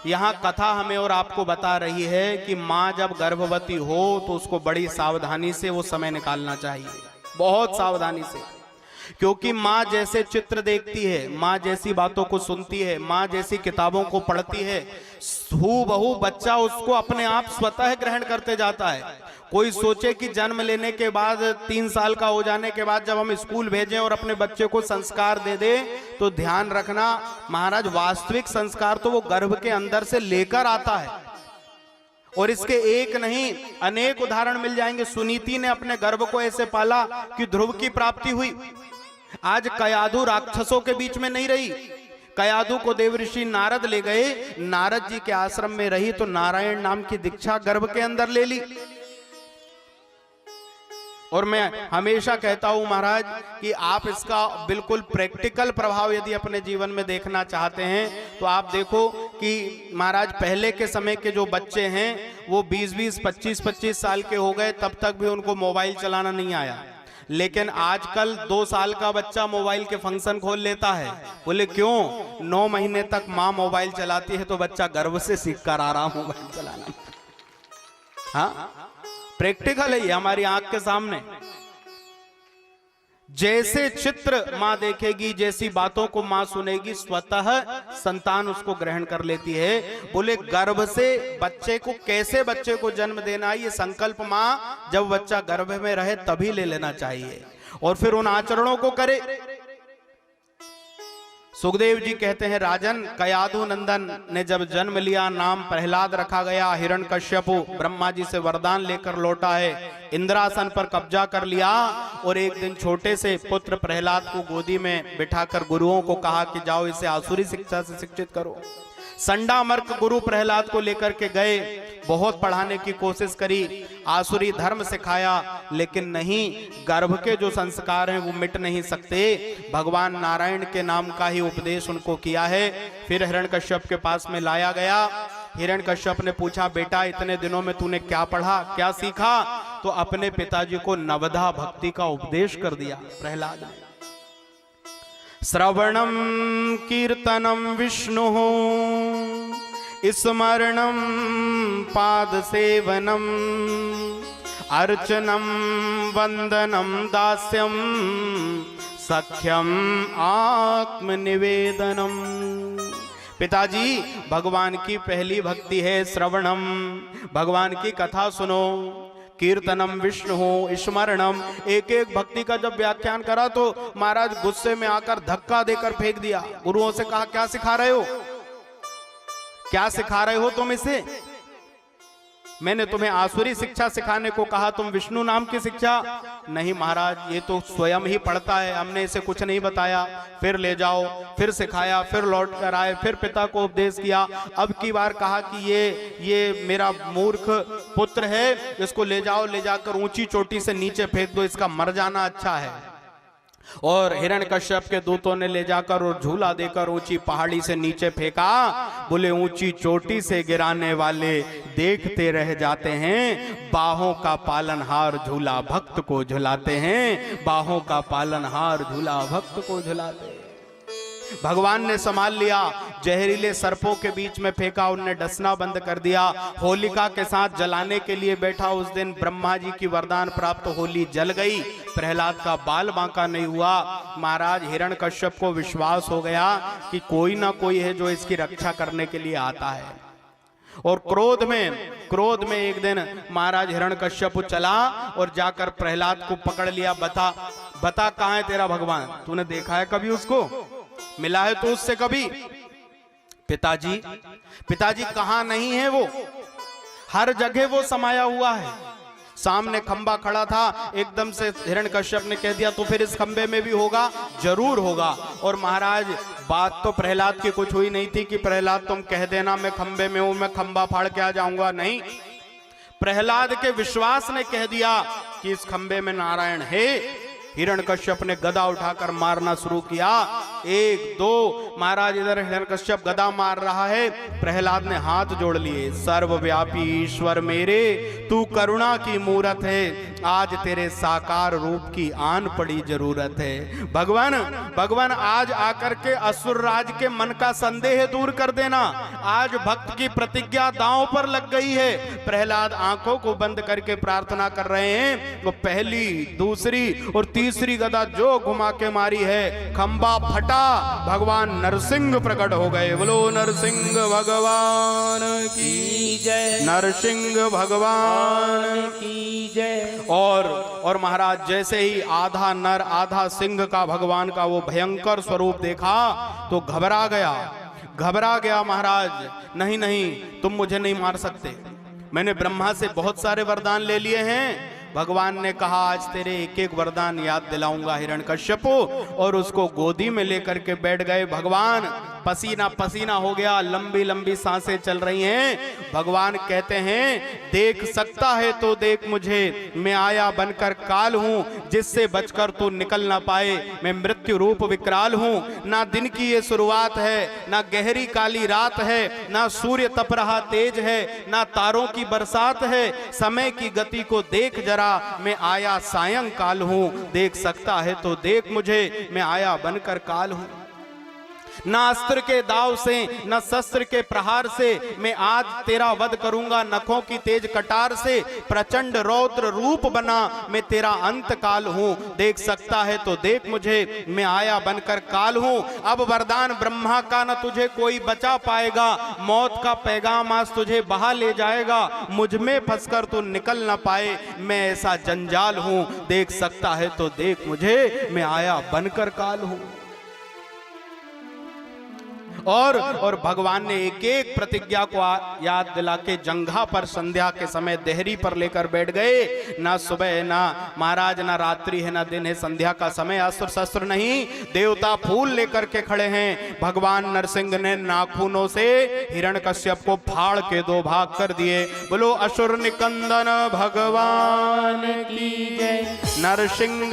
यहाँ कथा हमें और आपको बता रही है कि माँ जब गर्भवती हो तो उसको बड़ी सावधानी से वो समय निकालना चाहिए, बहुत सावधानी से। क्योंकि माँ जैसे चित्र देखती है, माँ जैसी बातों को सुनती है, माँ जैसी किताबों को पढ़ती है, हूबहू बच्चा उसको अपने आप स्वतः ग्रहण करते जाता है। कोई सोचे कि जन्म लेने के बाद 3 साल का हो जाने के बाद जब हम स्कूल भेजें और अपने बच्चे को संस्कार दे दे, तो ध्यान रखना महाराज, वास्तविक संस्कार तो वो गर्भ के अंदर से लेकर आता है। और इसके एक नहीं अनेक उदाहरण मिल जाएंगे। सुनीति ने अपने गर्भ को ऐसे पाला कि ध्रुव की प्राप्ति हुई। आज कयाधु राक्षसों के बीच में नहीं रही। कयाधु को देवऋषि नारद ले गए, नारद जी के आश्रम में रही तो नारायण नाम की दीक्षा गर्भ के अंदर ले ली। और मैं हमेशा कहता हूं महाराज कि आप इसका बिल्कुल प्रैक्टिकल प्रभाव यदि अपने जीवन में देखना चाहते हैं तो आप देखो कि महाराज पहले के समय के जो बच्चे हैं वो 20-20, 25-25 साल के हो गए, तब तक भी उनको मोबाइल चलाना नहीं आया। लेकिन आजकल 2 साल का बच्चा मोबाइल के फंक्शन खोल लेता है। बोले क्यों? 9 महीने तक माँ मोबाइल चलाती है तो बच्चा गर्भ से सीख कर आ रहा मोबाइल चलाना। हाँ, प्रैक्टिकल है ये हमारी आंख के सामने। जैसे चित्र मां देखेगी, जैसी बातों को मां सुनेगी, स्वतः संतान उसको ग्रहण कर लेती है। बोले गर्भ से बच्चे को, कैसे बच्चे को जन्म देना, ये संकल्प मां जब बच्चा गर्भ में रहे तभी ले लेना चाहिए और फिर उन आचरणों को करे। सुखदेव जी कहते हैं, राजन कयाधु नंदन ने जब जन्म लिया, नाम प्रहलाद रखा गया। हिरण्यकश्यपु ब्रह्मा जी से वरदान लेकर लौटा है, इंद्रासन पर कब्जा कर लिया और एक दिन छोटे से पुत्र प्रहलाद को गोदी में बिठाकर गुरुओं को कहा कि जाओ इसे आसुरी शिक्षा से शिक्षित करो। संडामर्क गुरु प्रहलाद को लेकर के गए, बहुत पढ़ाने की कोशिश करी, आसुरी धर्म सिखाया, लेकिन नहीं, गर्भ के जो संस्कार हैं वो मिट नहीं सकते। भगवान नारायण के नाम का ही उपदेश उनको किया है। फिर हिरण्यकश्यप के पास में लाया गया। हिरण्यकश्यप ने पूछा, बेटा इतने दिनों में तूने क्या पढ़ा, क्या सीखा? तो अपने पिताजी को नवधा भक्ति का उपदेश कर दिया प्रहलाद ने। श्रवणम कीर्तनम विष्णु स्मरणम पाद सेवनम अर्चनम वंदनम दास्यम सख्यम आत्मनिवेदनम। पिताजी, भगवान की पहली भक्ति है श्रवणम, भगवान की कथा सुनो। कीर्तनम विष्णु स्मरणम, एक एक भक्ति का जब व्याख्यान करा तो महाराज गुस्से में आकर धक्का देकर फेंक दिया। गुरुओं से कहा, क्या सिखा रहे हो, क्या सिखा रहे हो तुम इसे? मैंने तुम्हें आसुरी शिक्षा सिखाने को कहा, तुम विष्णु नाम की शिक्षा? नहीं महाराज, ये तो स्वयं ही पढ़ता है, हमने इसे कुछ नहीं बताया। फिर ले जाओ, फिर सिखाया, फिर लौट कर आए, फिर पिता को उपदेश किया। अब की बार कहा कि ये मेरा मूर्ख पुत्र है, इसको ले जाओ, ले जाकर ऊंची चोटी से नीचे फेंक दो, इसका मर जाना अच्छा है। और हिरण्यकश्यप के दूतों ने ले जाकर और झूला देकर ऊंची पहाड़ी से नीचे फेंका। बोले ऊंची चोटी से गिराने वाले देखते रह जाते हैं, बाहों का पालनहार झूला भक्त को झुलाते हैं, बाहों का पालनहार झूला भक्त को झुलाते हैं। भगवान ने संभाल लिया, जहरीले सर्पों के बीच में फेंका, उनने डसना बंद कर दिया। होलिका के साथ जलाने के लिए बैठा, उस दिन ब्रह्मा जी की वरदान प्राप्त होली जल गई, प्रहलाद का बाल बांका नहीं हुआ। महाराज हिरण्यकश्यप को विश्वास हो गया कि कोई ना कोई है जो इसकी रक्षा करने के लिए आता है। और क्रोध में एक दिन महाराज हिरण्यकश्यप चला और जाकर प्रहलाद को पकड़ लिया। बता कहां है तेरा भगवान, तूने देखा है कभी उसको, मिला है तो उससे कभी? पिताजी कहां नहीं है वो, हर जगह वो समाया हुआ है। सामने खंबा खड़ा था, एकदम से हिरण्यकश्यप ने कह दिया तो फिर इस खंबे में भी होगा, जरूर होगा। और महाराज बात तो प्रहलाद की कुछ हुई नहीं थी कि प्रहलाद तुम कह देना मैं खंबे में हूं, मैं खंबा फाड़ के आ जाऊंगा, नहीं। प्रहलाद के विश्वास ने कह दिया कि इस खंबे में नारायण है। हिरण्यकश्यप ने गदा उठाकर मारना शुरू किया। 1 2 महाराज इधर हिरण्यकश्यप गदा मार रहा है, प्रहलाद ने हाथ जोड़ लिए। सर्वव्यापी ईश्वर मेरे, तू करुणा की मूरत है, आज तेरे साकार रूप की आन पड़ी जरूरत है। भगवान आज आकर के असुर राज के मन का संदेह दूर कर देना। आज भक्त की प्रतिज्ञा दांव पर लग गई है। प्रहलाद आंखों को बंद करके प्रार्थना कर रहे हैं। वो पहली, दूसरी और तीसरी गदा जो घुमा के मारी है, खंबा फटा, भगवान नरसिंह प्रकट हो गए। बोलो नरसिंह भगवान की जय, नरसिंह भगवान की जय। और महाराज जैसे ही आधा नर आधा सिंह का भगवान का वो भयंकर स्वरूप देखा तो घबरा गया महाराज। नहीं, तुम मुझे नहीं मार सकते। मैंने ब्रह्मा से बहुत सारे वरदान ले लिए हैं। भगवान ने कहा आज तेरे एक एक वरदान याद दिलाऊंगा हिरण्यकश्यप, और उसको गोदी में लेकर के बैठ गए। भगवान पसीना पसीना हो गया, लंबी लंबी सांसें चल रही हैं। भगवान कहते हैं देख सकता है तो देख मुझे, मैं आया बनकर काल हूं, जिससे बचकर तू निकल ना पाए। मैं मृत्यु रूप विकराल हूं। ना दिन की ये शुरुआत है, ना गहरी काली रात है, ना सूर्य तप रहा तेज है, ना तारों की बरसात है। समय की गति को देख जरा, मैं आया सायंकाल हूं। देख सकता है तो देख मुझे, मैं आया बनकर काल हूं। ना अस्त्र के दाव से, न शस्त्र के प्रहार से, मैं आज तेरा वध करूंगा नखों की तेज कटार से। प्रचंड रौद्र रूप बना, मैं तेरा अंत काल हूं। देख सकता है तो देख मुझे, मैं आया बनकर काल हूं। अब वरदान ब्रह्मा का न तुझे कोई बचा पाएगा। मौत का पैगाम आज तुझे बहा ले जाएगा। मुझ में फंसकर तू निकल न पाए, मैं ऐसा जंजाल हूं। देख सकता है तो देख मुझे, मैं आया बनकर काल हूं। और भगवान ने एक एक प्रतिज्ञा को याद दिला के जंघा पर संध्या के समय देहरी पर लेकर बैठ गए। ना सुबह ना महाराज, ना रात्रि है ना दिन है, संध्या का समय। अस्त्र शस्त्र नहीं, देवता फूल लेकर के खड़े हैं। भगवान नरसिंह ने नाखूनों से हिरण्यकश्यप को फाड़ के दो भाग कर दिए। बोलो असुर निकंदन भगवान की जय। नरसिंह